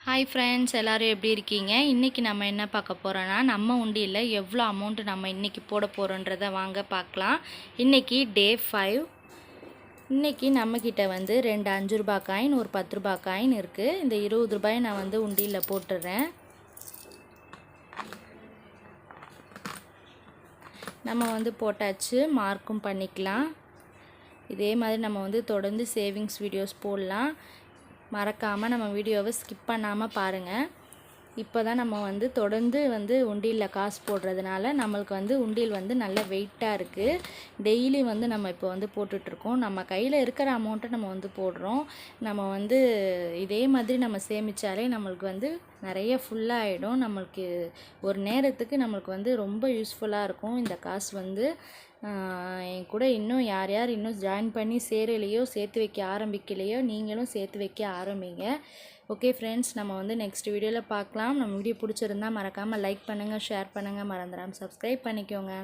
Hi friends, எல்லோரும் எப்படி இருக்கீங்க? இன்றைக்கி நம்ம என்ன பார்க்க போகிறோன்னா, நம்ம உண்டியில் எவ்வளோ அமௌண்ட்டு நம்ம இன்றைக்கி போட போகிறோன்றதை வாங்க பார்க்கலாம். இன்றைக்கி டே 5. இன்றைக்கி நம்மக்கிட்ட வந்து 2 5 ரூபா காயின், ஒரு 10 ரூபா காயின் இருக்குது. இந்த 20 ரூபாயை நான் வந்து உண்டியில் போட்டுடுறேன். நம்ம வந்து போட்டாச்சு, மார்க்கும் பண்ணிக்கலாம். இதே மாதிரி நம்ம வந்து தொடர்ந்து சேவிங்ஸ் வீடியோஸ் போடலாம். மறக்காமல் நம்ம வீடியோவை ஸ்கிப் பண்ணாமல் பாருங்கள். இப்போ தான் நம்ம வந்து தொடர்ந்து வந்து உண்டியலில் காசு போடுறதுனால நம்மளுக்கு வந்து உண்டியல் வந்து நல்ல வெயிட்டாக இருக்குது. டெய்லி வந்து நம்ம இப்போ வந்து போட்டுட்ருக்கோம். நம்ம கையில் இருக்கிற அமௌண்ட்டை நம்ம வந்து போடுறோம். நம்ம வந்து இதே மாதிரி நம்ம சேமித்தாலே நம்மளுக்கு வந்து நிறைய ஃபுல்லாகிடும். நம்மளுக்கு ஒரு நேரத்துக்கு நம்மளுக்கு வந்து ரொம்ப யூஸ்ஃபுல்லாக இருக்கும். இந்த காசு வந்து என் கூட இன்னும் யார் யார் இன்னும் ஜாயின் பண்ணி சேரலையோ, சேர்த்து வைக்க ஆரம்பிக்கலையோ, நீங்களும் சேர்த்து வைக்க ஆரம்பிங்க. ஓகே ஃப்ரெண்ட்ஸ், நம்ம வந்து நெக்ஸ்ட் வீடியோவில் பார்க்கலாம். நம்ம வீடியோ பிடிச்சிருந்தா மறக்காமல் லைக் பண்ணுங்கள், ஷேர் பண்ணுங்கள், மறந்துடாமல் சப்ஸ்கிரைப் பண்ணிக்கோங்க.